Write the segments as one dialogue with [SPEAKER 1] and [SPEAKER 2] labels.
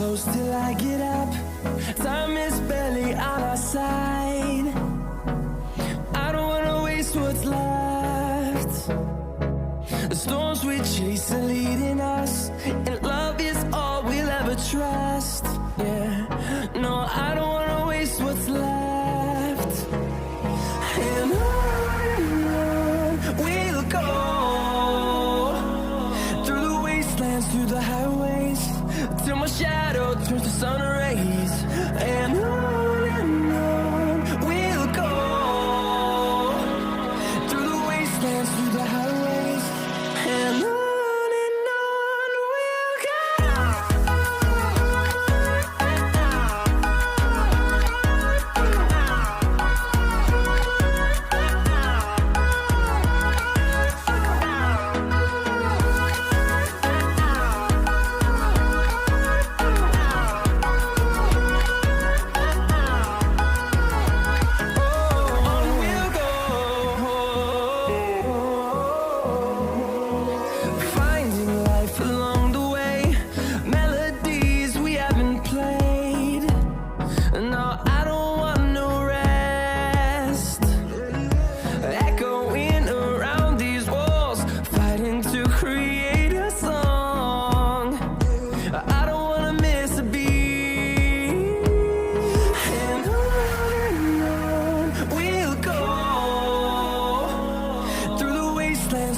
[SPEAKER 1] close till I get up. Time is barely on our side. I don't wanna waste what's left. The storms we chase are leading us, and love is all we'll ever trust. Yeah, no, I don't wanna waste what's left. And on we'll go, through the wastelands, through the highways, till my shadow turns to sun rays. And on we'll go, through the wastelands, through the highways, and on we'll go.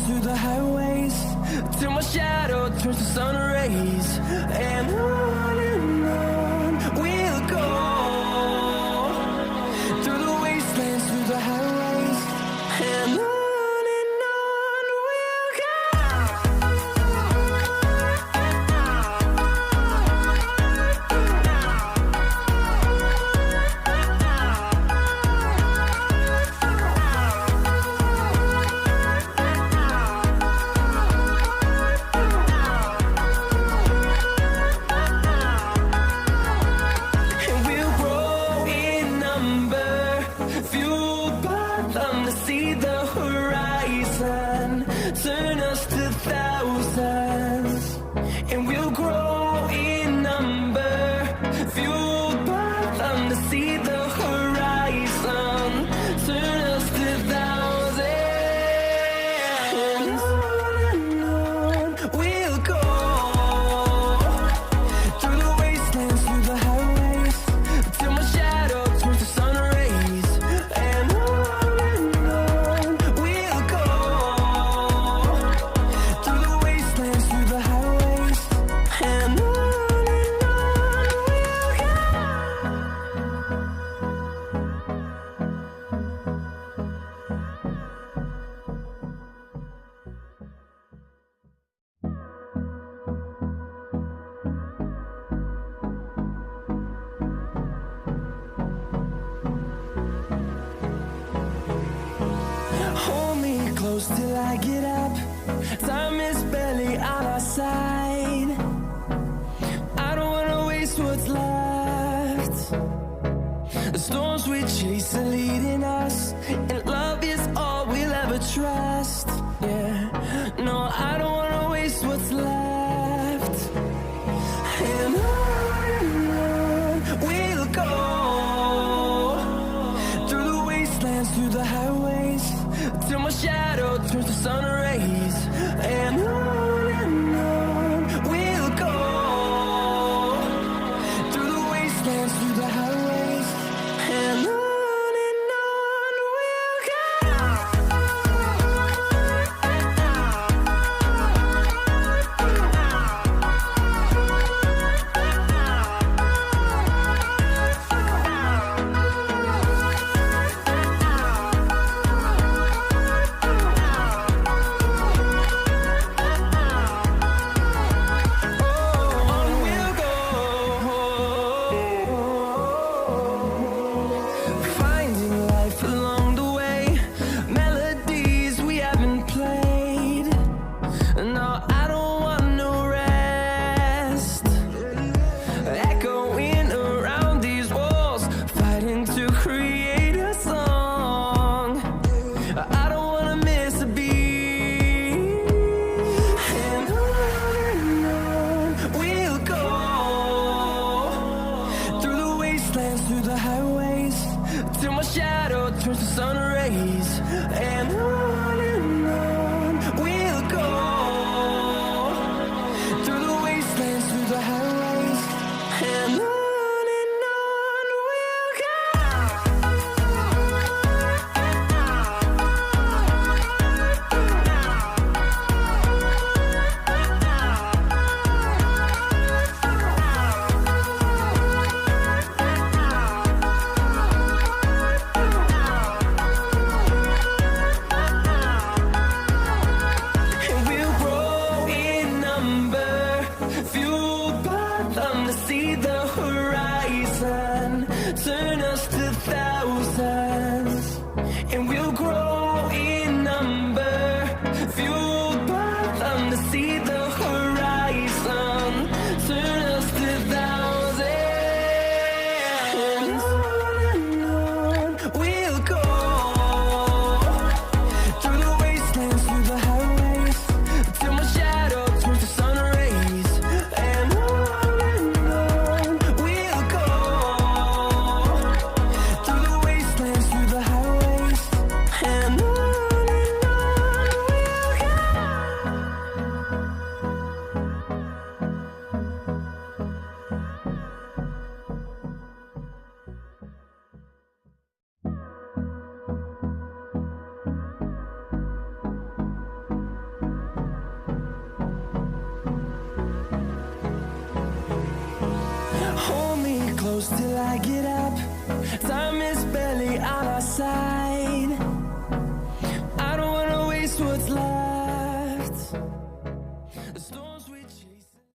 [SPEAKER 1] Through the highways, till my shadow turns to sun rays. And on we'll go, through the wastelands, through the highways, and on we'll go. Turn us to thousands, and we'll grow in number, fueled by them to see the horizon. Turn us to thousands, and on we'll go, through the wastelands, through the highways, till my shadow turns to sun rays. And on we'll go, through the wastelands, through the highways, and on we'll go. Hold me close till I get up. Time is barely on our side. I don't wanna waste what's left. The storms we chase are leading us, and love is all we'll ever trust. Yeah, no, I don't wanna waste what's left. And on we'll go, through the wastelands, through the highways, till my shadow turns to sun rays. And on we'll go, through the wastelands, through the highways, and on we'll go. through the highways, till my shadow turns to sun rays. And on we'll go, through the wastelands, through the highways, and on we'll go. Turn us to thousands, and we'll grow in number, fueled by them to see the horizon. Turn us to thousands, and on we'll go, through the wastelands, through the highways, till my shadow turns to sun rays. And on we'll go, through the wastelands, through the highways, and on we'll go. Hold me close till I get up. Time